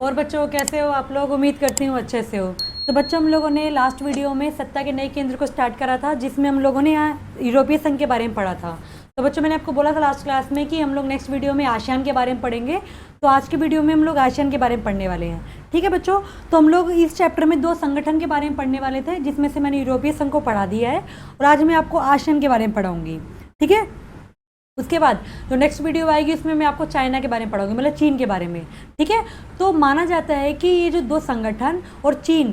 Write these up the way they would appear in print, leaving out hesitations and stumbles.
और बच्चों कैसे हो आप लोग। उम्मीद करती हूँ अच्छे से हो। तो बच्चों हम लोगों ने लास्ट वीडियो में सत्ता के नए केंद्र को स्टार्ट करा था, जिसमें हम लोगों ने यहाँ यूरोपीय संघ के बारे में पढ़ा था। तो बच्चों मैंने आपको बोला था लास्ट क्लास में कि हम लोग नेक्स्ट वीडियो में आसियान के बारे में पढ़ेंगे। तो आज की वीडियो में हम लोग आसियान के बारे में पढ़ने वाले हैं। ठीक है बच्चों, तो हम लोग इस चैप्टर में 2 संगठन के बारे में पढ़ने वाले थे, जिसमें से मैंने यूरोपीय संघ को पढ़ा दिया है और आज मैं आपको आसियान के बारे में पढ़ाऊंगी। ठीक है, उसके बाद जो नेक्स्ट वीडियो आएगी उसमें मैं आपको चाइना के बारे में पढ़ाऊंगी, मतलब चीन के बारे में। ठीक है, तो माना जाता है कि ये जो 2 संगठन और चीन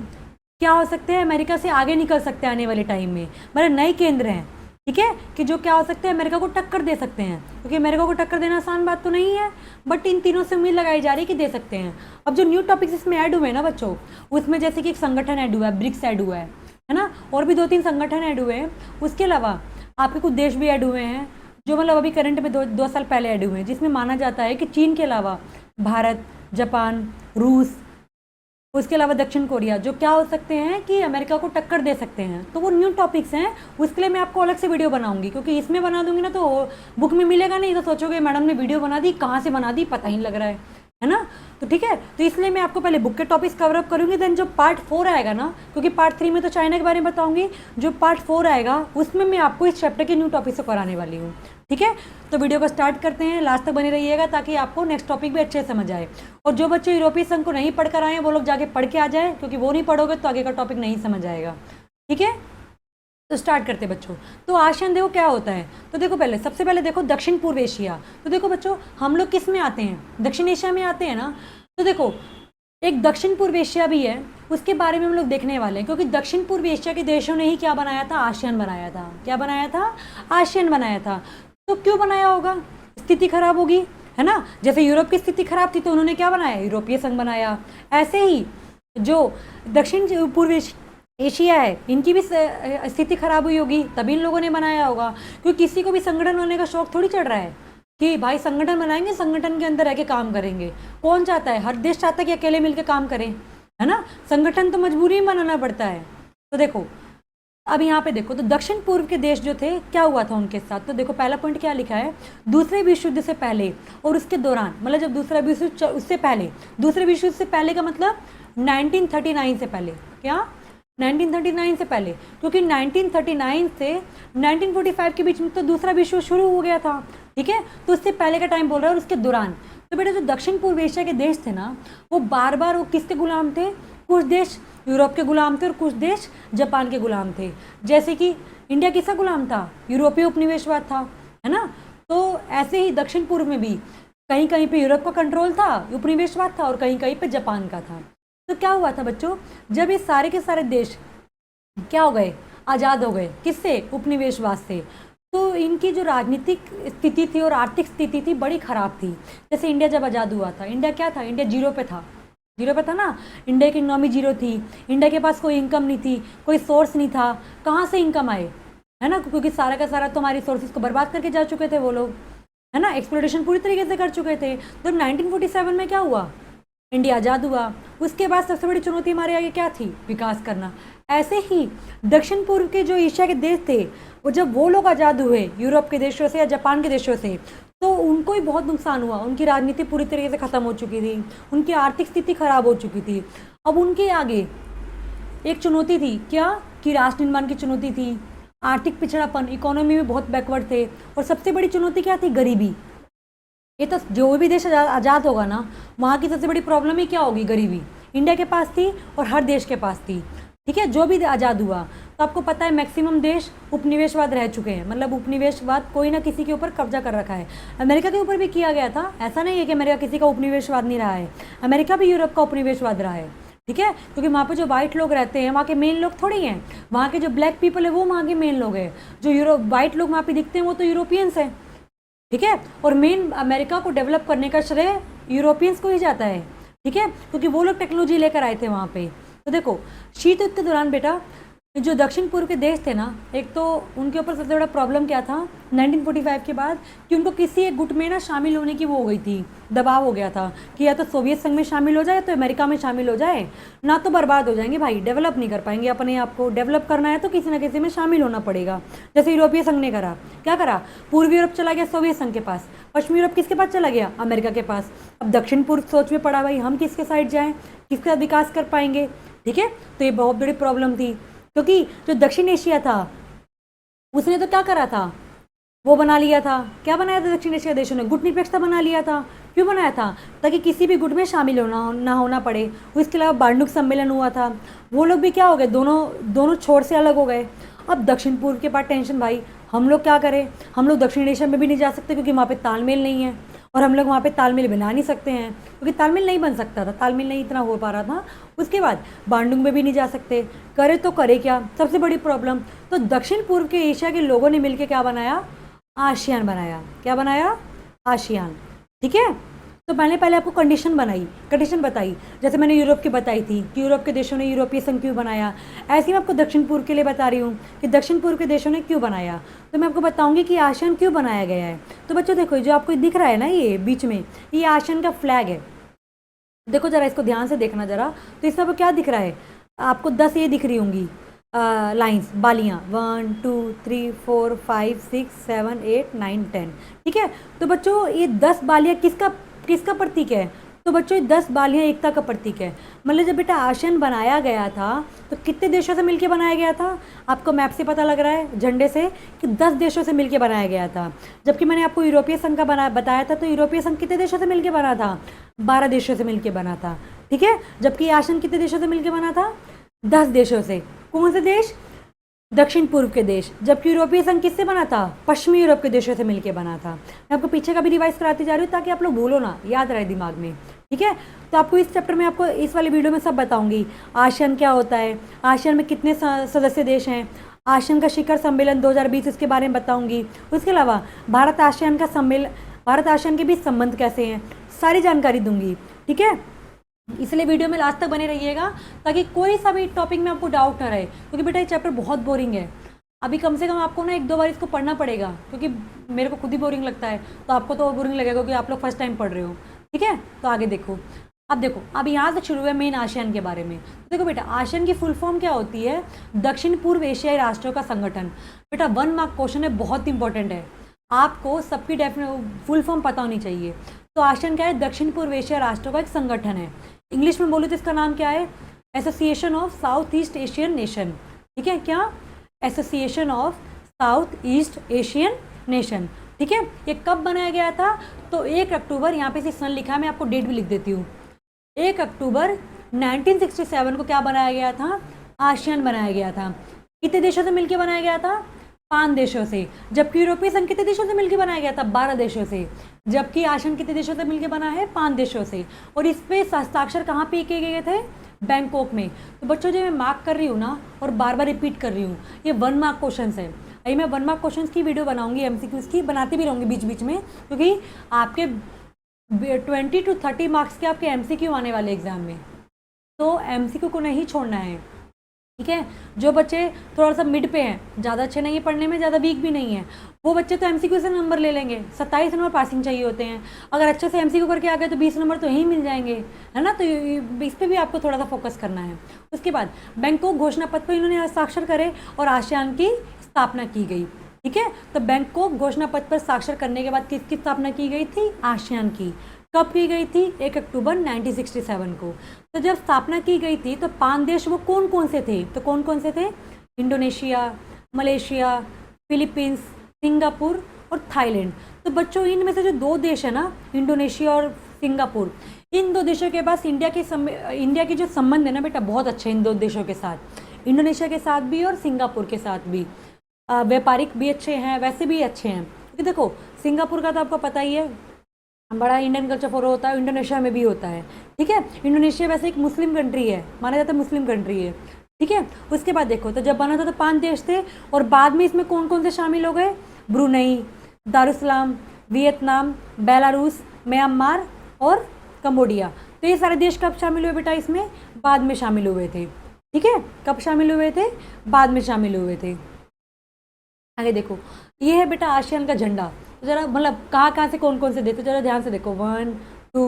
क्या हो सकते हैं, अमेरिका से आगे निकल सकते हैं आने वाले टाइम में, मतलब नए केंद्र हैं। ठीक है, कि जो क्या हो सकते हैं, अमेरिका को टक्कर दे सकते हैं, क्योंकि अमेरिका को टक्कर देना आसान बात तो नहीं है, बट इन तीनों से उम्मीद लगाई जा रही है कि दे सकते हैं। अब जो न्यू टॉपिक्स इसमें ऐड हुए ना बच्चों, उसमें जैसे कि एक संगठन ऐड हुआ है, ब्रिक्स ऐड हुआ है ना, और भी 2-3 संगठन ऐड हुए हैं। उसके अलावा आपके कुछ देश भी ऐड हुए हैं, जो मतलब अभी करंट में 2 साल पहले ऐड हुए हैं, जिसमें माना जाता है कि चीन के अलावा भारत, जापान, रूस, उसके अलावा दक्षिण कोरिया, जो क्या हो सकते हैं कि अमेरिका को टक्कर दे सकते हैं। तो वो न्यू टॉपिक्स हैं, उसके लिए मैं आपको अलग से वीडियो बनाऊंगी, क्योंकि इसमें बना दूंगी ना तो बुक में मिलेगा नहीं, तो सोचोगे मैडम ने वीडियो बना दी, कहाँ से बना दी पता ही नहीं लग रहा है ना। तो ठीक है, तो इसलिए मैं आपको पहले बुक के टॉपिक्स कवर अप करूंगी, देन जो पार्ट 4 आएगा ना, क्योंकि पार्ट 3 में तो चाइना के बारे में बताऊंगी, जो पार्ट 4 आएगा उसमें मैं आपको इस चैप्टर के न्यू टॉपिक्स को कराने वाली हूँ। ठीक है, तो वीडियो को स्टार्ट करते हैं, लास्ट तक बने रहिएगा ताकि आपको नेक्स्ट टॉपिक भी अच्छे से समझ आए। और जो बच्चे यूरोपीय संघ को नहीं पढ़ कर आए हैं वो लोग जाके पढ़ के आ जाए, क्योंकि वो नहीं पढ़ोगे तो आगे का टॉपिक नहीं समझ आएगा। ठीक है, तो स्टार्ट करते बच्चों। तो आसियान देखो क्या होता है, तो देखो पहले सबसे पहले देखो दक्षिण पूर्व एशिया। तो देखो बच्चों हम लोग किस में आते हैं, दक्षिण एशिया में आते हैं ना। तो देखो एक दक्षिण पूर्व एशिया भी है, उसके बारे में हम लोग देखने वाले हैं, क्योंकि दक्षिण पूर्व एशिया के देशों ने ही क्या बनाया था, आसियान बनाया था। क्या बनाया था, आसियान बनाया था। तो क्यों बनाया होगा, स्थिति खराब होगी, है ना। जैसे यूरोप की स्थिति खराब थी तो उन्होंने क्या बनाया, यूरोपीय संघ बनाया। ऐसे ही जो दक्षिण पूर्व एशिया है, इनकी भी स्थिति खराब हुई होगी, तभी इन लोगों ने बनाया होगा। क्योंकि किसी को भी संगठन होने का शौक थोड़ी चढ़ रहा है कि भाई संगठन बनाएंगे, संगठन के अंदर रह के काम करेंगे। कौन चाहता है, हर देश चाहता है कि अकेले मिलकर काम करें, है ना। संगठन तो मजबूरी में बनाना पड़ता है। तो देखो अब यहाँ पे देखो, तो दक्षिण पूर्व के देश जो थे क्या हुआ था उनके साथ। तो देखो पहला पॉइंट क्या लिखा है, दूसरे विश्व युद्ध से पहले और उसके दौरान, मतलब जब दूसरा विश्व युद्ध उससे पहले, दूसरे विश्व युद्ध से पहले का मतलब 1939 से पहले। क्या, 1939 से पहले, क्योंकि 1939 से 1945 के बीच में तो दूसरा विश्व शुरू हो गया था। ठीक है, तो उससे पहले का टाइम बोल रहा है और उसके दौरान। तो बेटा जो दक्षिण पूर्व एशिया के देश थे ना, वो बार बार वो किसके गुलाम थे, कुछ देश यूरोप के गुलाम थे और कुछ देश जापान के गुलाम थे। जैसे कि इंडिया किसका गुलाम था, यूरोपीय उपनिवेशवाद था, है ना। तो ऐसे ही दक्षिण पूर्व में भी कहीं कहीं पे यूरोप का कंट्रोल था, उपनिवेशवाद था, और कहीं कहीं पे जापान का था। तो क्या हुआ था बच्चों, जब ये सारे के सारे देश क्या हो गए, आज़ाद हो गए, किससे, उपनिवेशवाद से, तो इनकी जो राजनीतिक स्थिति थी और आर्थिक स्थिति थी बड़ी खराब थी। जैसे इंडिया जब आज़ाद हुआ था, इंडिया क्या था, इंडिया जीरो पे था, जीरो पे था ना। इंडिया की इकोनॉमी जीरो थी, इंडिया के पास कोई इनकम नहीं थी, कोई सोर्स नहीं था। कहाँ से इनकम आए, है ना, क्योंकि सारा का सारा तो हमारी सोर्सेज को बर्बाद करके जा चुके थे वो लोग, है ना, एक्सप्लोटेशन पूरी तरीके से कर चुके थे। तो 1947 में क्या हुआ, इंडिया आज़ाद हुआ। उसके बाद सबसे बड़ी चुनौती हमारे आगे क्या थी, विकास करना। ऐसे ही दक्षिण पूर्व के जो एशिया के देश थे, वो जब वो लोग आज़ाद हुए यूरोप के देशों से या जापान के देशों से, तो उनको ही बहुत नुकसान हुआ। उनकी राजनीति पूरी तरीके से ख़त्म हो चुकी थी, उनकी आर्थिक स्थिति खराब हो चुकी थी। अब उनके आगे एक चुनौती थी, क्या, कि राष्ट्र निर्माण की चुनौती थी, आर्थिक पिछड़ापन, इकोनॉमी में बहुत बैकवर्ड थे, और सबसे बड़ी चुनौती क्या थी, गरीबी। ये तो जो भी देश आज़ाद होगा ना, वहाँ की सबसे बड़ी प्रॉब्लम ही क्या होगी, गरीबी। इंडिया के पास थी और हर देश के पास थी। ठीक है, जो भी आज़ाद हुआ, तो आपको पता है मैक्सिमम देश उपनिवेशवाद रह चुके हैं, मतलब उपनिवेशवाद कोई ना किसी के ऊपर कब्जा कर रखा है। अमेरिका के ऊपर भी किया गया था, ऐसा नहीं है कि अमेरिका किसी का उपनिवेशवाद नहीं रहा है, अमेरिका भी यूरोप का उपनिवेशवाद रहा है। ठीक है, क्योंकि वहाँ पे जो वाइट लोग रहते हैं वहाँ के मेन लोग थोड़ी हैं, वहाँ के जो ब्लैक पीपल है वो वहाँ के मेन लोग हैं। जो वाइट लोग वहाँ पे दिखते हैं वो तो यूरोपियंस हैं। ठीक है, और मेन अमेरिका को डेवलप करने का श्रेय यूरोपियंस को ही जाता है। ठीक है, क्योंकि वो लोग टेक्नोलॉजी लेकर आए थे वहाँ पे। तो देखो शीत युद्ध के दौरान बेटा जो दक्षिण पूर्व के देश थे ना, एक तो उनके ऊपर सबसे बड़ा प्रॉब्लम क्या था 1945 के बाद, कि उनको किसी एक गुट में ना शामिल होने की वो हो गई थी, दबाव हो गया था कि या तो सोवियत संघ में शामिल हो जाए, तो अमेरिका में शामिल हो जाए, ना तो बर्बाद हो जाएंगे भाई, डेवलप नहीं कर पाएंगे अपने आप को। डेवलप करना है तो किसी ना किसी में शामिल होना पड़ेगा। जैसे यूरोपीय संघ ने करा, क्या करा, पूर्वी यूरोप चला गया सोवियत संघ के पास, पश्चिमी यूरोप किसके पास चला गया, अमेरिका के पास। अब दक्षिण पूर्व सोच में पड़ा भाई, हम किसके साइड जाएं, किसका विकास कर पाएंगे, ठीक है। तो ये बहुत बड़ी प्रॉब्लम थी, क्योंकि जो दक्षिण एशिया था उसने तो क्या करा था, वो बना लिया था, क्या बनाया था दक्षिण एशिया देशों ने, गुट निरपेक्षता बना लिया था। क्यों बनाया था, ताकि किसी भी गुट में शामिल ना होना पड़े। उसके अलावा बांडुक सम्मेलन हुआ था, वो लोग भी क्या हो गए, दोनों छोर से अलग हो गए। अब दक्षिण पूर्व के पास टेंशन भाई, हम लोग क्या करें, हम लोग दक्षिण एशिया में भी नहीं जा सकते क्योंकि वहाँ पे तालमेल नहीं है, और हम लोग वहाँ पे तालमेल बना नहीं सकते हैं क्योंकि तालमेल नहीं बन सकता था, तालमेल नहीं इतना हो पा रहा था। उसके बाद बांडुंग में भी नहीं जा सकते, करे तो करे क्या, सबसे बड़ी प्रॉब्लम। तो दक्षिण पूर्व के एशिया के लोगों ने मिलकर क्या बनाया, आसियान बनाया। क्या बनाया, आसियान, ठीक है। तो मैंने पहले आपको कंडीशन बताई, जैसे मैंने यूरोप की बताई थी कि यूरोप के देशों ने यूरोपीय संघ क्यों बनाया, ऐसे ही मैं आपको दक्षिण पूर्व के लिए बता रही हूँ कि दक्षिण पूर्व के देशों ने क्यों बनाया। तो मैं आपको बताऊंगी कि आसियान क्यों बनाया गया है। तो बच्चों देखो, जो आपको दिख रहा है ना ये बीच में, ये आसियान का फ्लैग है। देखो जरा, इसको ध्यान से देखना जरा, तो इसमें आपको क्या दिख रहा है, आपको 10 ये दिख रही होंगी लाइंस, बालियाँ, 1 2 3 4 5 6 7 8 9 10, ठीक है। तो बच्चों ये 10 बालियाँ किसका प्रतीक है, तो बच्चों ये 10 बालियाँ एकता का प्रतीक है। मतलब जब बेटा आसियान बनाया गया था तो कितने देशों से मिलकर बनाया गया था, आपको मैप से पता लग रहा है, झंडे से, कि 10 देशों से मिलकर बनाया गया था। जबकि मैंने आपको यूरोपीय संघ का बताया था, तो यूरोपीय संघ कितने देशों से मिलकर बना था, 12 देशों से मिलकर बना था, ठीक है। जबकि आसियान कितने देशों से मिलकर बना था, 10 देशों से। कौन से देश, दक्षिण पूर्व के देश। जबकि यूरोपीय संघ किससे बना था, पश्चिमी यूरोप के देशों से मिलकर बना था। मैं आपको पीछे का भी रिवाइज कराती जा रही हूँ ताकि आप लोग भूलो ना, याद रहे दिमाग में, ठीक है। तो आपको इस चैप्टर में, आपको इस वाली वीडियो में सब बताऊंगी, आसियान क्या होता है, आसियान में कितने सदस्य देश हैं, आसियान का शिखर सम्मेलन 2020 इसके बारे में बताऊंगी। उसके अलावा भारत आसियान के बीच संबंध कैसे हैं, सारी जानकारी दूंगी, ठीक है। इसलिए वीडियो में लास्ट तक बने रहिएगा ताकि कोई सा भी टॉपिक में आपको डाउट ना रहे, क्योंकि बेटा ये चैप्टर बहुत बोरिंग है। अभी कम से कम आपको ना 1-2 बार इसको पढ़ना पड़ेगा, क्योंकि मेरे को खुद ही बोरिंग लगता है, तो आपको तो बोरिंग लगेगा क्योंकि आप लोग फर्स्ट टाइम पढ़ रहे हो, ठीक है। तो आगे देखो, अब देखो, अब यहाँ से शुरू है मेन आसियान के बारे में। तो देखो बेटा, आसियान की फुल फॉर्म क्या होती है, दक्षिण पूर्व एशियाई राष्ट्रों का संगठन। बेटा 1 मार्क क्वेश्चन है, बहुत इंपॉर्टेंट है, आपको सबकी फुल फॉर्म पता होनी चाहिए। तो आसियान क्या है, दक्षिण पूर्व एशिया राष्ट्रों का एक संगठन है। इंग्लिश में बोलूँ तो इसका नाम क्या है, association of south east Asian nation, ठीक है। क्या, association of south east Asian nation, ठीक है। ये कब बनाया गया था, तो 1 अक्टूबर, यहाँ पे से सन लिखा है, मैं आपको डेट भी लिख देती हूँ, 1 अक्टूबर 1967 को क्या बनाया गया था, आसियान बनाया गया था। कितने देशों से मिलकर बनाया गया था, 5 देशों से। जबकि यूरोपीय संघ कितने देशों से मिलकर बनाया गया था, 12 देशों से। जबकि आसियान कितने देशों से मिलकर बना है, 5 देशों से। और इस पे हस्ताक्षर कहाँ पे किए गए थे, बैंकॉक में। तो बच्चों जो मैं मार्क कर रही हूँ ना, और बार बार रिपीट कर रही हूँ, ये 1 मार्क क्वेश्चन है। अभी मैं 1 मार्क क्वेश्चन की वीडियो बनाऊंगी, एमसीक्यूज की बनाती भी रहूँगी बीच बीच में, क्योंकि आपके 20 to 30 मार्क्स के आपके एमसीक्यू आने वाले एग्जाम में, तो एमसीक्यू को नहीं छोड़ना है, ठीक है। जो बच्चे थोड़ा सा मिड पे हैं, ज़्यादा अच्छे नहीं है पढ़ने में, ज़्यादा वीक भी नहीं है, वो बच्चे तो एमसीक्यू से नंबर ले लेंगे। 27 नंबर पासिंग चाहिए होते हैं, अगर अच्छे से एमसीक्यू करके आ गए तो 20 नंबर तो यहीं मिल जाएंगे, है ना। तो इस पर भी आपको थोड़ा सा फोकस करना है। उसके बाद बैंकॉक घोषणा पत्र पर इन्होंने हस्ताक्षर करे और आसियान की स्थापना की गई, ठीक है। तो बैंकॉक घोषणा पत्र पर हस्ताक्षर करने के बाद किसकी स्थापना की गई थी, आसियान की। कब की गई थी, 1 अक्टूबर 1967 को। तो जब स्थापना की गई थी तो 5 देश वो कौन कौन से थे, तो कौन कौन से थे, इंडोनेशिया, मलेशिया, फिलीपींस, सिंगापुर और थाईलैंड। तो बच्चों इनमें से जो 2 देश है ना, इंडोनेशिया और सिंगापुर, इन 2 देशों के पास इंडिया के जो संबंध है ना बेटा, बहुत अच्छे इन 2 देशों के साथ, इंडोनेशिया के साथ भी और सिंगापुर के साथ भी। व्यापारिक भी अच्छे हैं, वैसे भी अच्छे हैं, क्योंकि देखो सिंगापुर का तो आपको पता ही है, बड़ा इंडियन कल्चर फॉलो होता है, इंडोनेशिया में भी होता है, ठीक है। इंडोनेशिया वैसे एक मुस्लिम कंट्री है, माना जाता है मुस्लिम कंट्री है, ठीक है। उसके बाद देखो, तो जब बना था तो 5 देश थे, और बाद में इसमें कौन कौन से शामिल हो गए, Brunei, Darussalam, Vietnam, Belarus, Myanmar और कंबोडिया। तो ये सारे देश कब शामिल हुए बेटा, इसमें बाद में शामिल हुए थे, ठीक है, कब शामिल हुए थे? बाद में शामिल हुए थे। आगे देखो, ये है बेटा आसियान का झंडा। तो जरा मतलब कहाँ कहाँ से कौन कौन से देते, जरा ध्यान से देखो, 1 2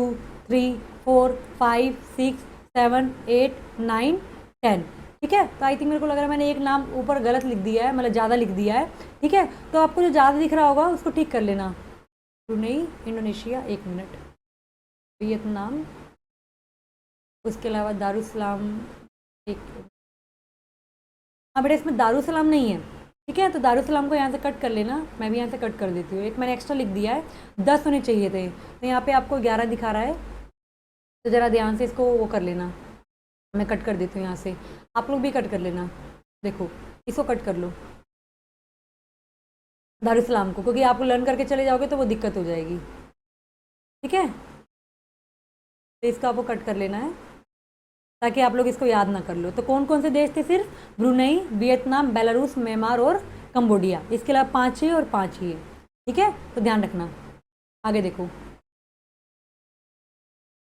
3 4 5 6 7 8 9 10। ठीक है, तो आई थिंक मेरे को लग रहा है मैंने एक नाम ऊपर गलत लिख दिया है, मतलब ज़्यादा लिख दिया है। ठीक है, तो आपको जो ज़्यादा दिख रहा होगा उसको ठीक कर लेना। ब्रुनेई, इंडोनेशिया, 1 मिनट, वियतनाम, उसके अलावा दारुसलाम, एक, हाँ बेटा इसमें दारुसलाम नहीं है। ठीक है, तो दारुसलाम को यहाँ से कट कर लेना, मैं भी यहाँ से कट कर देती हूँ, एक मैंने एक्स्ट्रा लिख दिया है, 10 होने चाहिए थे, तो यहाँ पे आपको 11 दिखा रहा है, तो ज़रा ध्यान से इसको वो कर लेना। मैं कट कर देती हूँ यहाँ से, आप लोग भी कट कर लेना। देखो इसको कट कर लो दारुसलाम को, क्योंकि आपको लर्न करके चले जाओगे तो वो दिक्कत हो जाएगी। ठीक है, तो इसका आपको कट कर लेना है ताकि आप लोग इसको याद ना कर लो। तो कौन कौन से देश थे? सिर्फ ब्रुनेई, वियतनाम, बेलारूस, म्यांमार और कंबोडिया। इसके अलावा 5 ही और 5 ही है। ठीक है, तो ध्यान रखना। आगे देखो,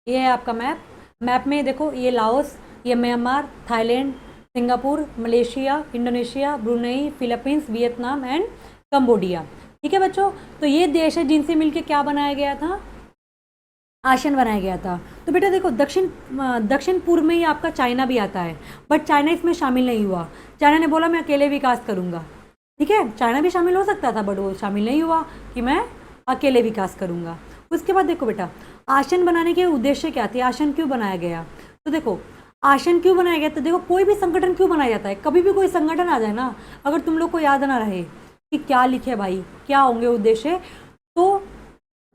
ये है आपका मैप। मैप में देखो ये लाओस, ये Myanmar, Thailand, Singapore, Malaysia, Indonesia, Brunei, Philippines, Vietnam and Cambodia. ठीक है बच्चों, तो ये देश है जिनसे मिलके क्या बनाया गया था? आसियान बनाया गया था। तो बेटा देखो, दक्षिण पूर्व में ही आपका चाइना भी आता है, बट चाइना इसमें शामिल नहीं हुआ। चाइना ने बोला मैं अकेले विकास करूंगा। ठीक है, चाइना भी शामिल हो सकता था, बट वो शामिल नहीं हुआ कि मैं अकेले विकास करूंगा। उसके बाद देखो बेटा, आसियान बनाने के उद्देश्य क्या थे? आसियान क्यों बनाया गया? तो देखो आसियान क्यों बनाया गया, तो देखो कोई भी संगठन क्यों बनाया जाता है? कभी भी कोई संगठन आ जाए ना, अगर तुम लोग को याद ना रहे कि क्या लिखे भाई, क्या होंगे उद्देश्य, तो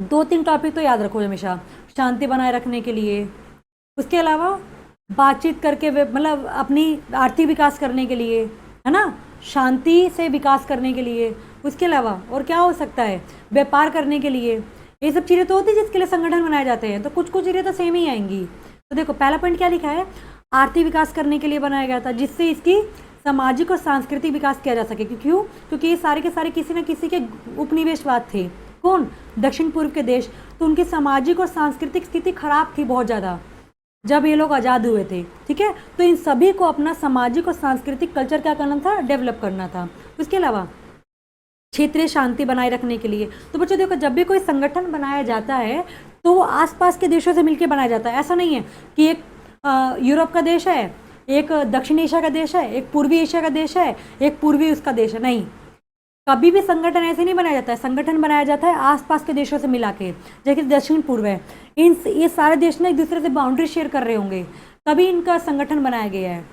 2-3 टॉपिक तो याद रखो हमेशा। शांति बनाए रखने के लिए, उसके अलावा बातचीत करके मतलब अपनी आर्थिक विकास करने के लिए, है ना, शांति से विकास करने के लिए। उसके अलावा और क्या हो सकता है? व्यापार करने के लिए। ये सब चीज़ें तो होती है जिसके लिए संगठन बनाए जाते हैं, तो कुछ कुछ चीज़ें तो सेम ही आएंगी। तो देखो पहला पॉइंट क्या लिखा है? आर्थिक विकास करने के लिए बनाया गया था, जिससे इसकी सामाजिक और सांस्कृतिक विकास किया जा सके। क्यों? क्योंकि ये सारे के सारे किसी न किसी के उपनिवेशवाद थे। कौन? दक्षिण पूर्व के देश। तो उनकी सामाजिक और सांस्कृतिक स्थिति खराब थी बहुत ज़्यादा जब ये लोग आज़ाद हुए थे। ठीक है, तो इन सभी को अपना सामाजिक और सांस्कृतिक कल्चर क्या करना था? डेवलप करना था। उसके अलावा क्षेत्रीय शांति बनाए रखने के लिए। तो बच्चों देखो, जब भी कोई संगठन बनाया जाता है तो वो आसपास के देशों से मिलकर बनाया जाता है। ऐसा नहीं है कि एक यूरोप का देश है, एक दक्षिण एशिया का देश है, एक पूर्वी एशिया का देश है, एक पूर्वी उसका देश है। नहीं, कभी भी संगठन ऐसे नहीं बनाया जाता है। संगठन बनाया जाता है आसपास के देशों से मिला के, जैसे दक्षिण पूर्व है, ये सारे देश ना एक दूसरे से बाउंड्री शेयर कर रहे होंगे, तभी इनका संगठन बनाया गया है।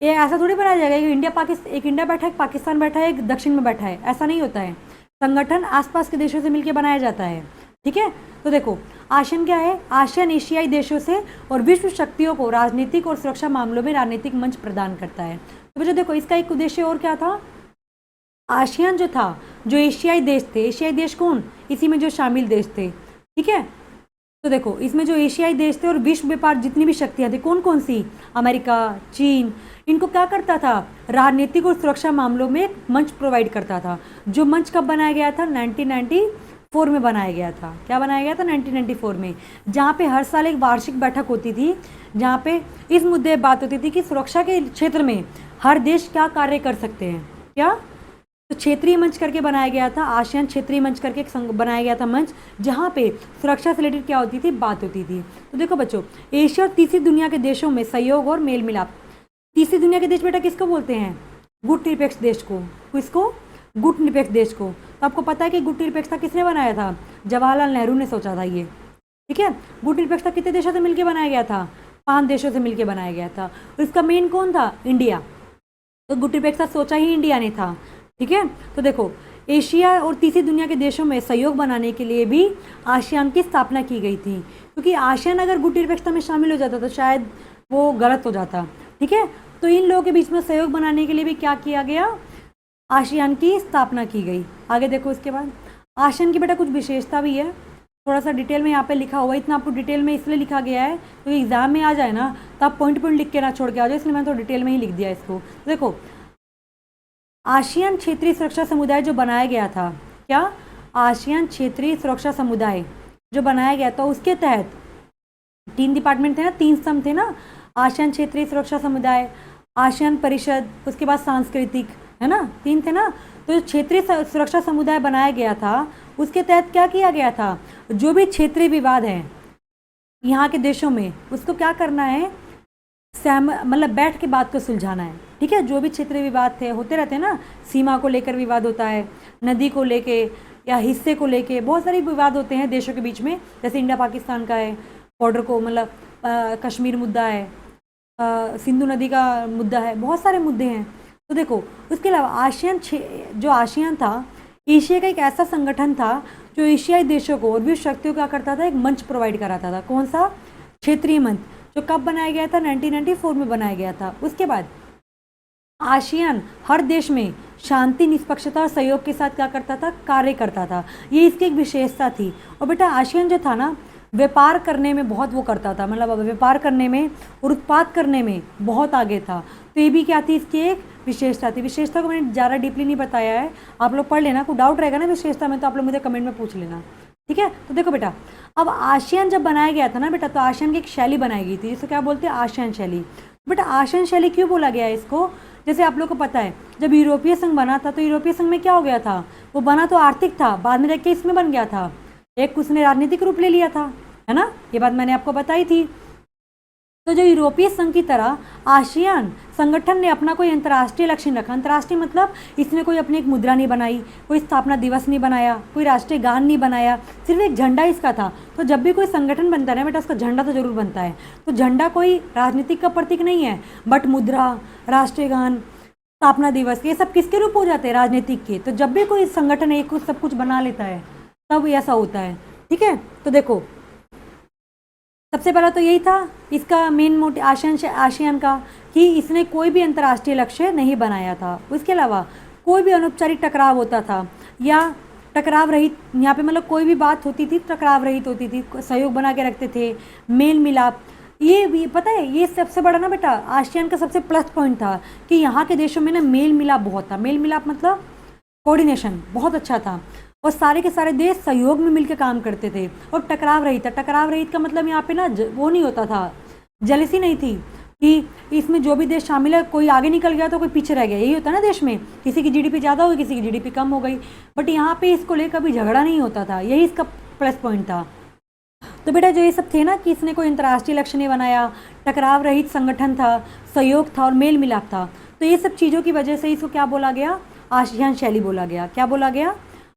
ये ऐसा थोड़ी बनाया जाएगा कि एक इंडिया बैठा है, एक पाकिस्तान बैठा है, एक दक्षिण में बैठा है, ऐसा नहीं होता है। संगठन आसपास के देशों से मिलकर बनाया जाता है। ठीक है, तो देखो आसियान क्या है? आसियान एशियाई देशों से और विश्व शक्तियों को राजनीतिक और सुरक्षा मामलों में राजनीतिक मंच प्रदान करता है। तो बच्चों देखो, इसका एक उद्देश्य और क्या था? आसियान जो था, जो एशियाई देश थे, एशियाई देश कौन? इसी में जो शामिल देश थे। ठीक है, तो देखो इसमें जो एशियाई देश थे और विश्व व्यापार जितनी भी शक्तियां थी, कौन कौन सी? अमेरिका, चीन, इनको क्या करता था? राजनीतिक और सुरक्षा मामलों में एक मंच प्रोवाइड करता था। जो मंच कब बनाया गया था? 1994 में बनाया गया था। क्या बनाया गया था? 1994 में, जहाँ पे हर साल एक वार्षिक बैठक होती थी, जहाँ पे इस मुद्दे पर बात होती थी कि सुरक्षा के क्षेत्र में हर देश क्या कार्य कर सकते हैं। क्या? तो क्षेत्रीय मंच करके बनाया गया था, आसियान क्षेत्रीय मंच करके बनाया गया था मंच, जहाँ पे सुरक्षा से रिलेटेड क्या होती थी? बात होती थी। तो देखो बच्चों, एशिया और तीसरी दुनिया के देशों में सहयोग और मेल मिलाप। तीसरी दुनिया के देश बेटा किसको बोलते हैं? गुट निरपेक्ष देश को। किसको? गुट निरपेक्ष देश को। तो आपको पता है कि गुट निरपेक्षता किसने बनाया था? जवाहरलाल नेहरू ने सोचा था ये। ठीक है, गुट निरपेक्षता कितने देशों से मिलकर बनाया गया था? 5 देशों से मिलकर बनाया गया था। और इसका मेन कौन था? इंडिया। तो गुट निरपेक्षता सोचा ही इंडिया ने था। ठीक है, तो देखो एशिया और तीसरी दुनिया के देशों में सहयोग बनाने के लिए भी आसियान की स्थापना की गई थी, क्योंकि आसियान अगर गुट निरपेक्षता में शामिल हो जाता तो शायद वो गलत हो जाता। ठीक है, तो इन लोगों के बीच में सहयोग बनाने के लिए भी क्या किया गया? आसियान की स्थापना की गई। आगे देखो, इसके बाद आसियान की बेटा कुछ विशेषता भी है, थोड़ा सा डिटेल में यहाँ पे लिखा हुआ है। इतना आपको डिटेल में इसलिए लिखा गया है तो एग्जाम में आ जाए ना, तो आप पॉइंट पॉइंट लिख के ना छोड़ के आ जाए, इसलिए मैंने तो डिटेल में ही लिख दिया इसको। तो देखो आसियान क्षेत्रीय सुरक्षा समुदाय जो बनाया गया था, क्या? आसियान क्षेत्रीय सुरक्षा समुदाय जो बनाया गया था, उसके तहत 3 डिपार्टमेंट थे ना, 3 स्तंभ थे ना, आसियान क्षेत्रीय सुरक्षा समुदाय, आसियान परिषद, उसके बाद सांस्कृतिक, है ना, 3 थे ना। तो जो क्षेत्रीय सुरक्षा समुदाय बनाया गया था उसके तहत क्या किया गया था, जो भी क्षेत्रीय विवाद है यहाँ के देशों में उसको क्या करना है, मतलब बैठ के बात को सुलझाना है। ठीक है, जो भी क्षेत्रीय विवाद थे होते रहते हैं ना, सीमा को लेकर विवाद होता है, नदी को लेके या हिस्से को लेके, बहुत सारे विवाद होते हैं देशों के बीच में, जैसे इंडिया पाकिस्तान का है बॉर्डर को, मतलब कश्मीर मुद्दा है, सिंधु नदी का मुद्दा है, बहुत सारे मुद्दे हैं। तो देखो उसके अलावा आसियान, जो आसियान था एशिया का एक ऐसा संगठन था जो एशियाई देशों को और विश्व शक्तियों का करता था, एक मंच प्रोवाइड कराता था। कौन सा, क्षेत्रीय मंच, जो कब बनाया गया था, 1994 में बनाया गया था। उसके बाद आसियान हर देश में शांति, निष्पक्षता और सहयोग के साथ क्या करता था, कार्य करता था। ये इसकी एक विशेषता थी। और बेटा आसियान जो था ना, व्यापार करने में बहुत वो करता था, मतलब व्यापार करने में और उत्पाद करने में बहुत आगे था। तो ये भी क्या थी, इसकी एक विशेषता थी। विशेषता को मैंने ज़्यादा डीपली नहीं बताया है, आप लोग पढ़ लेना। कोई डाउट रहेगा ना विशेषता में तो आप लोग मुझे कमेंट में पूछ लेना। ठीक है, तो देखो बेटा, अब आसियान जब बनाया गया था ना बेटा, तो आसियान की एक शैली बनाई गई थी जिसको क्या बोलते हैं, आसियान शैली। बेटा आसियान शैली क्यों बोला गया है इसको, जैसे आप लोग को पता है जब यूरोपीय संघ बना था तो यूरोपीय संघ में क्या हो गया था, वो बना तो आर्थिक था, बाद में जाके इसमें बन गया था, एक उसने राजनीतिक रूप ले लिया था, है ना, ये बात मैंने आपको बताई थी। तो जो यूरोपीय संघ की तरह आसियान संगठन ने अपना कोई अंतर्राष्ट्रीय लक्ष्य रखा। अंतर्राष्ट्रीय मतलब इसने कोई अपनी एक मुद्रा नहीं बनाई, कोई स्थापना दिवस नहीं बनाया, कोई राष्ट्रीय गान नहीं बनाया, सिर्फ एक झंडा इसका था। तो जब भी कोई संगठन बनता है ना बेटा, उसका झंडा तो जरूर बनता है। तो झंडा कोई राजनीतिक का प्रतीक नहीं है, बट मुद्रा, राष्ट्रीय गान, स्थापना दिवस, ये सब किसके रूप हो जाते हैं, राजनीतिक के। तो जब भी कोई संगठन एक कुछ सब कुछ बना लेता है तब ऐसा होता है। ठीक है, तो देखो सबसे पहला तो यही था इसका मेन मोटिव आसियान का, कि इसने कोई भी अंतर्राष्ट्रीय लक्ष्य नहीं बनाया था। उसके अलावा कोई भी अनौपचारिक टकराव होता था या टकराव रहित, यहाँ पे मतलब कोई भी बात होती थी टकराव रहित होती थी, सहयोग बना के रखते थे, मेल मिलाप। ये भी पता है, ये सबसे बड़ा ना बेटा आसियान का सबसे प्लस पॉइंट था कि यहाँ के देशों में ना मेल मिलाप बहुत था। मेल मिलाप मतलब कोऑर्डिनेशन बहुत अच्छा था, और सारे के सारे देश सहयोग में मिलकर काम करते थे, और टकराव रहित था। टकराव रहित का मतलब यहाँ पे ना वो नहीं होता था, जेलसी नहीं थी कि इसमें जो भी देश शामिल है कोई आगे निकल गया तो कोई पीछे रह गया, यही होता है ना देश में, किसी की जीडीपी ज़्यादा हो गई, किसी की जीडीपी कम हो गई, बट यहाँ पे इसको लेकर कभी झगड़ा नहीं होता था, यही इसका प्लस पॉइंट था। तो बेटा जो ये सब थे ना कि इसने कोई अंतर्राष्ट्रीय लक्ष्य नहीं बनाया, टकराव रहित संगठन था, सहयोग था और मेल मिलाप था, तो ये सब चीज़ों की वजह से इसको क्या बोला गया, आसियान शैली बोला गया। क्या बोला गया,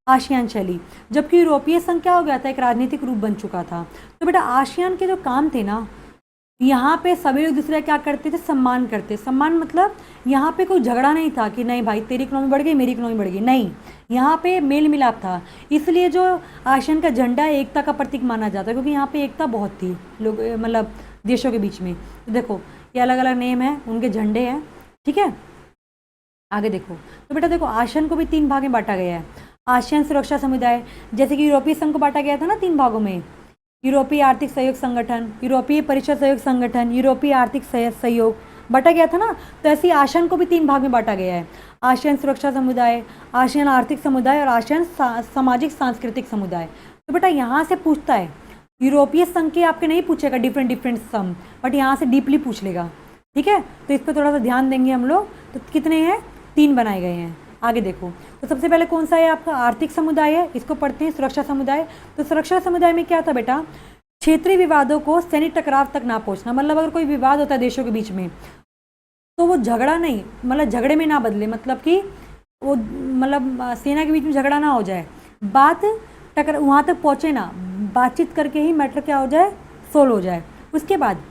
आसियान शैली। जबकि यूरोपीय संघ क्या हो गया था, एक राजनीतिक रूप बन चुका था। तो बेटा आसियान के जो काम थे ना, यहाँ पे सभी एक दूसरे क्या करते थे, सम्मान करते। सम्मान मतलब यहाँ पे कोई झगड़ा नहीं था कि नहीं भाई तेरी इकोनॉमी बढ़ गई मेरी इकोनॉमी बढ़ गई, नहीं, यहाँ पे मेल मिलाप था। इसलिए जो आसियान का झंडा एकता का प्रतीक माना जाता है, क्योंकि यहाँ पे एकता बहुत थी लोग, मतलब देशों के बीच में। तो देखो ये अलग अलग नेम है, उनके झंडे हैं। ठीक है, आगे देखो। तो बेटा देखो आसियान को भी 3 भाग में बांटा गया है। आसियान सुरक्षा समुदाय, जैसे कि यूरोपीय संघ को बांटा गया था ना 3 भागों में, यूरोपीय आर्थिक सहयोग संगठन, यूरोपीय परिषद सहयोग संगठन, यूरोपीय आर्थिक सहयोग बांटा गया था ना। तो ऐसे ही आसियान को भी 3 भाग में बांटा गया है, आसियान सुरक्षा समुदाय, आसियान आर्थिक समुदाय और आसियान सामाजिक सांस्कृतिक समुदाय। तो बेटा यहाँ से पूछता है, यूरोपीय संघ के आपके नहीं पूछेगा डिफरेंट सम, बट यहाँ से डीपली पूछ लेगा। ठीक है, तो इस पर थोड़ा सा ध्यान देंगे हम लोग। तो कितने हैं, 3 बनाए गए हैं। आगे देखो, तो सबसे पहले कौन सा है आपका, आर्थिक समुदाय है, इसको पढ़ते हैं सुरक्षा समुदाय। तो सुरक्षा समुदाय में क्या था बेटा, क्षेत्रीय विवादों को सैनिक टकराव तक ना पहुंचना। मतलब अगर कोई विवाद होता है देशों के बीच में तो वो झगड़ा नहीं, मतलब झगड़े में ना बदले, मतलब कि वो मतलब सेना के बीच में झगड़ा ना हो जाए, बात वहाँ तक पहुँचे ना, बातचीत करके ही मैटर क्या हो जाए, सोल्व हो जाए। उसके बाद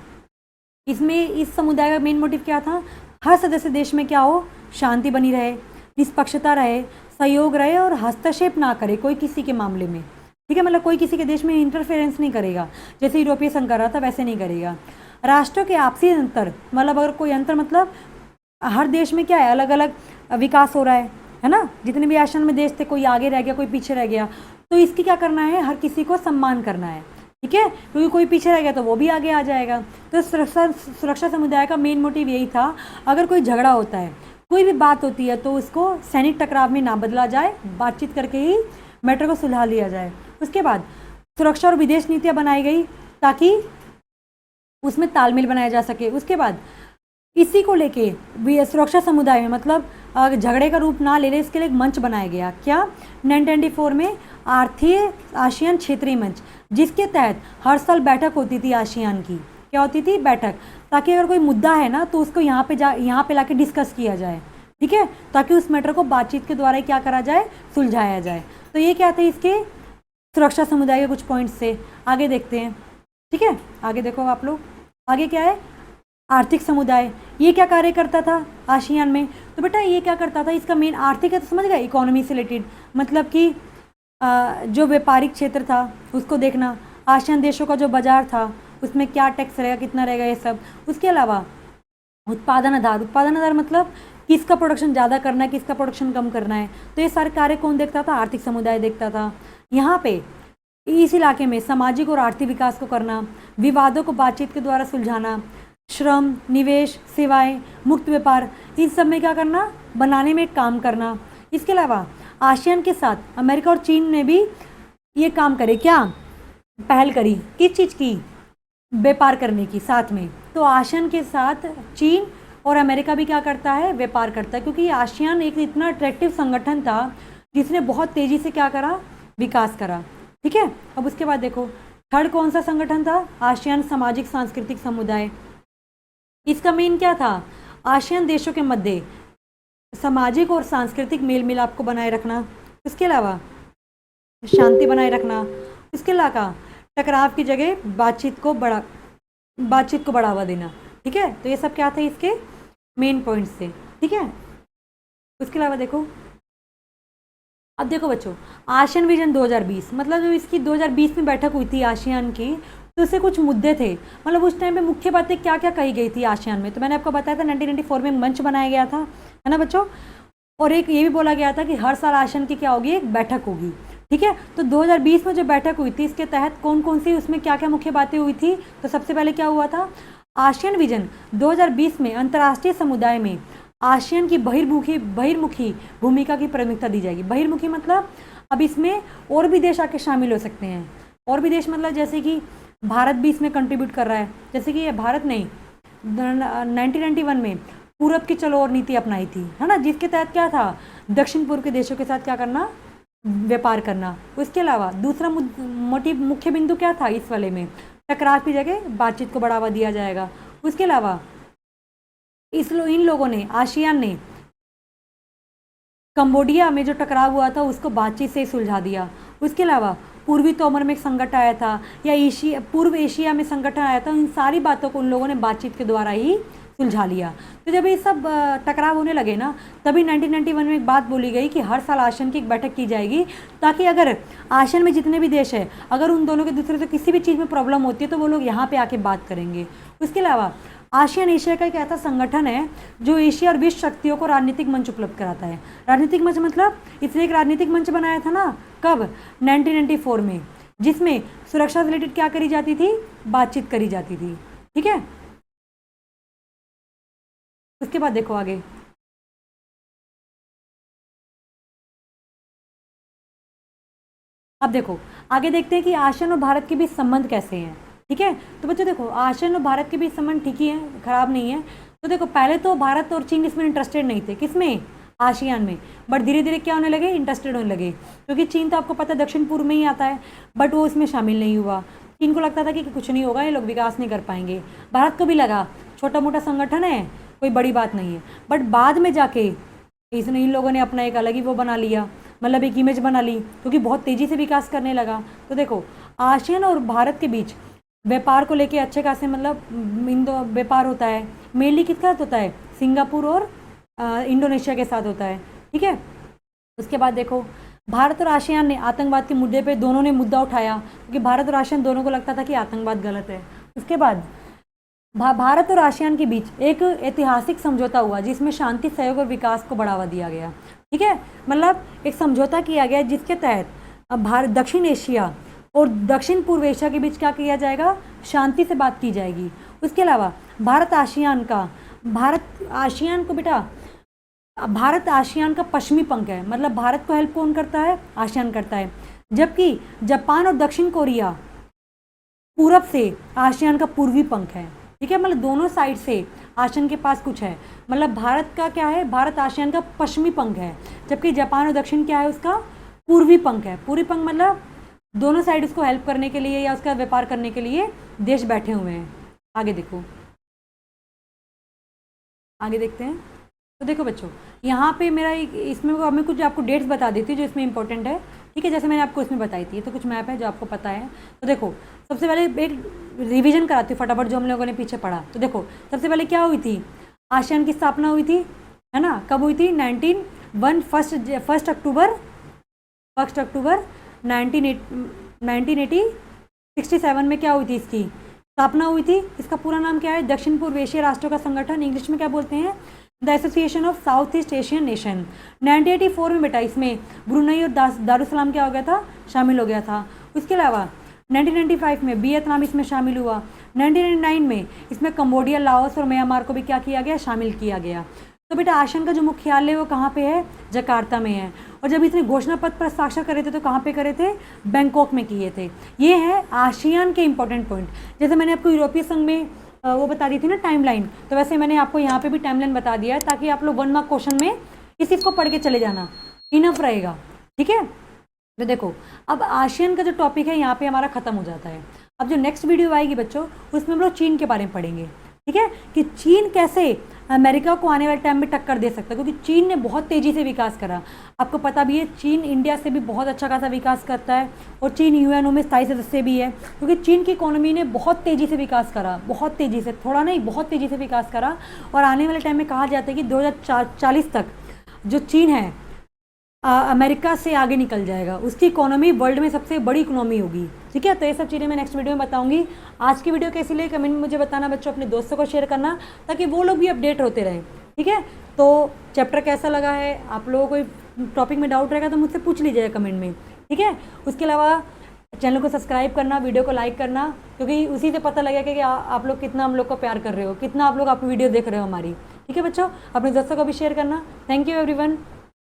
इसमें इस समुदाय का मेन मोटिव क्या था, हर सदस्य देश में क्या हो, शांति बनी रहे, निष्पक्षता रहे, सहयोग रहे और हस्तक्षेप ना करे कोई किसी के मामले में। ठीक है, मतलब कोई किसी के देश में इंटरफेरेंस नहीं करेगा, जैसे यूरोपीय संघ कर रहा था वैसे नहीं करेगा। राष्ट्रों के आपसी अंतर, मतलब अगर कोई अंतर मतलब हर देश में क्या है, अलग अलग विकास हो रहा है ना, जितने भी आसियान में देश थे कोई आगे रह गया कोई पीछे रह गया, तो इसकी क्या करना है, हर किसी को सम्मान करना है। ठीक है, क्योंकि कोई पीछे रह गया तो वो भी आगे आ जाएगा। तो सुरक्षा समुदाय का मेन मोटिव यही था, अगर कोई झगड़ा होता है, कोई भी बात होती है, तो उसको सैनिक टकराव में ना बदला जाए, बातचीत करके ही मैटर को सुलझा लिया जाए। उसके बाद सुरक्षा और विदेश नीतियाँ बनाई गई ताकि उसमें तालमेल बनाया जा सके। उसके बाद इसी को लेके सुरक्षा समुदाय में मतलब झगड़े का रूप ना ले ले, इसके लिए एक मंच बनाया गया। क्या? 1924 में आर्थिक आसियान क्षेत्रीय मंच, जिसके तहत हर साल बैठक होती थी आसियान की। क्या होती थी? बैठक, ताकि अगर कोई मुद्दा है ना तो उसको यहाँ पे लाके डिस्कस किया जाए, ठीक है, ताकि उस मैटर को बातचीत के द्वारा क्या करा जाए, सुलझाया जाए। तो ये क्या थे इसके सुरक्षा समुदाय के कुछ पॉइंट्स से। आगे देखते हैं, ठीक है, आगे देखो आप लोग। आगे क्या है? आर्थिक समुदाय। ये क्या कार्य करता था आसियान में? तो बेटा ये क्या करता था, इसका मेन आर्थिक है तो समझ गए, इकोनॉमी से रिलेटेड, मतलब कि जो व्यापारिक क्षेत्र था उसको देखना, आसियान देशों का जो बाजार था उसमें क्या टैक्स रहेगा, कितना रहेगा, ये सब। उसके अलावा उत्पादन आधार, उत्पादन आधार मतलब किसका प्रोडक्शन ज़्यादा करना है, किसका प्रोडक्शन कम करना है, तो ये सारे कार्य कौन देखता था? आर्थिक समुदाय देखता था। यहाँ पे इस इलाके में सामाजिक और आर्थिक विकास को करना, विवादों को बातचीत के द्वारा सुलझाना, श्रम, निवेश, सेवाएं, मुक्त व्यापार, इन सब में क्या करना? बनाने में काम करना। इसके अलावा आसियान के साथ अमेरिका और चीन ने भी ये काम करे, क्या पहल करी, किस चीज़ की? व्यापार करने की साथ में। तो आसियान के साथ चीन और अमेरिका भी क्या करता है? व्यापार करता है, क्योंकि आसियान एक इतना अट्रैक्टिव संगठन था जिसने बहुत तेज़ी से क्या करा? विकास करा, ठीक है। अब उसके बाद देखो थर्ड कौन सा संगठन था? आसियान सामाजिक सांस्कृतिक समुदाय। इसका मेन क्या था? आसियान देशों के मध्य सामाजिक और सांस्कृतिक मेल मिलाप को बनाए रखना, इसके अलावा शांति बनाए रखना, इसके अलावा टकराव की जगह बातचीत को बढ़ावा देना, ठीक है। तो ये सब क्या थे इसके मेन पॉइंट्स थे, ठीक है। उसके अलावा देखो, अब देखो बच्चों, आसियान विजन 2020, मतलब जब इसकी 2020 में बैठक हुई थी आसियान की, तो उससे कुछ मुद्दे थे, मतलब उस टाइम पे मुख्य बातें क्या क्या कही गई थी आसियान में। तो मैंने आपको बताया था 1994 में मंच बनाया गया था, है ना बच्चों। और एक ये भी बोला गया था कि हर साल आसियान की क्या होगी? एक बैठक होगी, ठीक है। तो 2020 में जो बैठक हुई थी इसके तहत कौन कौन सी, उसमें क्या क्या मुख्य बातें हुई थी? तो सबसे पहले क्या हुआ था? आसियान विजन 2020 में अंतर्राष्ट्रीय समुदाय में आसियान की बहिर्मुखी भूमिका की प्राथमिकता दी जाएगी। बहिर्मुखी मतलब अब इसमें और भी देश आके शामिल हो सकते हैं। और भी देश मतलब जैसे कि भारत भी इसमें कंट्रीब्यूट कर रहा है, जैसे कि ये भारत ने 1991 में पूरब की चलो और नीति अपनाई थी, है ना, जिसके तहत क्या था? दक्षिण पूर्व के देशों के साथ क्या करना? व्यापार करना। उसके अलावा दूसरा मुख्य बिंदु क्या था इस वाले में? टकराव की जगह बातचीत को बढ़ावा दिया जाएगा। उसके अलावा इन लोगों ने, आसियान ने कंबोडिया में जो टकराव हुआ था उसको बातचीत से सुलझा दिया। उसके अलावा पूर्वी तोमर में एक संकट आया था, या पूर्व एशिया में संगठन आया था, इन सारी बातों को उन लोगों ने बातचीत के द्वारा ही सुलझा लिया। तो जब ये सब टकराव होने लगे ना, तभी 1991 में एक बात बोली गई कि हर साल आसियान की एक बैठक की जाएगी, ताकि अगर आसियान में जितने भी देश हैं, अगर उन दोनों के दूसरे से किसी भी चीज़ में प्रॉब्लम होती है तो वो लोग यहाँ पे आके बात करेंगे। उसके अलावा आसियान एशिया का एक ऐसा संगठन है जो एशिया और विश्व शक्तियों को राजनीतिक मंच उपलब्ध कराता है। राजनीतिक मंच मतलब इसने एक राजनीतिक मंच बनाया था ना, कब? 1994 में, जिसमें सुरक्षा से रिलेटेड क्या करी जाती थी? बातचीत करी जाती थी, ठीक है। उसके बाद देखो आगे, अब देखो आगे देखते हैं कि आसियान और भारत के बीच संबंध कैसे हैं, ठीक है। तो बच्चों देखो, आसियान और भारत के बीच संबंध ठीक ही है, खराब नहीं है। तो देखो पहले तो भारत और चीन इसमें इंटरेस्टेड नहीं थे, किसमें? आसियान में। बट धीरे धीरे क्या होने लगे? इंटरेस्टेड होने लगे, क्योंकि चीन तो आपको पता है दक्षिण पूर्व में ही आता है, बट वो इसमें शामिल नहीं हुआ। चीन को लगता था कि कुछ नहीं होगा, ये लोग विकास नहीं कर पाएंगे। भारत को भी लगा छोटा मोटा संगठन है, कोई बड़ी बात नहीं है। बट बाद में जाके इन लोगों ने अपना एक अलग ही वो बना लिया, मतलब एक इमेज बना ली, क्योंकि बहुत तेज़ी से विकास करने लगा। तो देखो आसियान और भारत के बीच व्यापार को लेके अच्छे खासे, मतलब इंडो व्यापार होता है, मेनली किसके साथ होता है? सिंगापुर और इंडोनेशिया के साथ होता है, ठीक है। उसके बाद देखो, भारत और आसियान ने आतंकवाद के मुद्दे पे दोनों ने मुद्दा उठाया, क्योंकि भारत और आसियान दोनों को लगता था कि आतंकवाद गलत है। उसके बाद भारत और आसियान के बीच एक ऐतिहासिक समझौता हुआ, जिसमें शांति, सहयोग और विकास को बढ़ावा दिया गया, ठीक है। मतलब एक समझौता किया गया जिसके तहत भारत, दक्षिण एशिया और दक्षिण पूर्व एशिया के बीच क्या किया जाएगा? शांति से बात की जाएगी। उसके अलावा भारत आसियान को बेटा, भारत आसियान का पश्चिमी पंख है, मतलब भारत को हेल्प कौन करता है? आसियान करता है। जबकि जापान और दक्षिण कोरिया पूरब से आसियान का पूर्वी पंख है, ठीक है। मतलब दोनों साइड से आसियान के पास कुछ है। मतलब भारत का क्या है, भारत आसियान का पश्चिमी पंख है, जबकि जापान और दक्षिण क्या है, उसका पूर्वी पंख है। पूर्वी पंख मतलब दोनों साइड उसको हेल्प करने के लिए या उसका व्यापार करने के लिए देश बैठे हुए हैं। आगे देखो, आगे देखते हैं। तो देखो बच्चों, यहाँ पे मेरा इसमें मैं कुछ आपको डेट्स बता देती हूँ जो इसमें इंपॉर्टेंट है, ठीक है, जैसे मैंने आपको इसमें बताई थी। तो कुछ मैप है जो आपको पता है। तो देखो, सबसे पहले एक रिवीजन कराती हूँ फटाफट जो हम लोगों ने पीछे पढ़ा। तो देखो, सबसे पहले क्या हुई थी, आसियान की स्थापना हुई थी, है ना, कब हुई थी, 1 अक्टूबर 1967 में क्या हुई थी, इसकी स्थापना हुई थी। इसका पूरा नाम क्या है, दक्षिण पूर्व एशिया राष्ट्रों का संगठन, इंग्लिश में क्या बोलते हैं, the association of south east Asian nation. 1984 में बेटा इसमें ब्रुनई और दारुसलाम क्या हो गया था, शामिल हो गया था। उसके अलावा 1995 में वियतनाम इसमें शामिल हुआ। 1999 में इसमें कंबोडिया, लाओस और म्यांमार को भी क्या किया गया, शामिल किया गया। तो बेटा आसियान का जो मुख्यालय है वो कहाँ पे है, जकार्ता में है। और जब इसने घोषणा पत्र पर हस्ताक्षर करे थे तो कहाँ पे करे थे, बैंकॉक में किए थे। ये है आसियान के इंपॉर्टेंट पॉइंट। जैसे मैंने आपको यूरोपीय संघ में वो बता दी थी ना टाइमलाइन, तो वैसे मैंने आपको यहाँ पे भी टाइमलाइन बता दिया है, ताकि आप लोग 1 मार्क क्वेश्चन में इस चीज़ को पढ़ के चले जाना, इनफ रहेगा, ठीक है। तो देखो, अब आसियान का जो टॉपिक है यहाँ पे हमारा खत्म हो जाता है। अब जो नेक्स्ट वीडियो आएगी बच्चों, उसमें हम लोग चीन के बारे में पढ़ेंगे, ठीक है, कि चीन कैसे अमेरिका को आने वाले टाइम में टक्कर दे सकता है, क्योंकि चीन ने बहुत तेज़ी से विकास करा। आपको पता भी है चीन इंडिया से भी बहुत अच्छा खासा विकास करता है, और चीन यूएनओ में स्थायी सदस्य भी है, क्योंकि चीन की इकोनॉमी ने बहुत तेज़ी से विकास करा, बहुत तेज़ी से, थोड़ा नहीं बहुत तेज़ी से विकास करा। और आने वाले टाइम में कहा जाता है कि 2040 तक जो चीन है अमेरिका से आगे निकल जाएगा, उसकी इकोनॉमी वर्ल्ड में सबसे बड़ी इकोनॉमी होगी, ठीक है। तो ये सब चीज़ें मैं नेक्स्ट वीडियो में बताऊंगी। आज की वीडियो कैसी लगी कमेंट में मुझे बताना बच्चों, अपने दोस्तों को शेयर करना ताकि वो लोग भी अपडेट होते रहें, ठीक है। तो चैप्टर कैसा लगा है, आप लोगों को कोई टॉपिक में डाउट रहेगा तो मुझसे पूछ लीजिएगा कमेंट में, ठीक है। उसके अलावा चैनल को सब्सक्राइब करना, वीडियो को लाइक करना, क्योंकि उसी से पता लगेगा कि आप लोग कितना हम लोग को प्यार कर रहे हो, कितना आप लोग वीडियो देख रहे हो हमारी, ठीक है बच्चों। अपने दोस्तों को भी शेयर करना। Thank you everyone.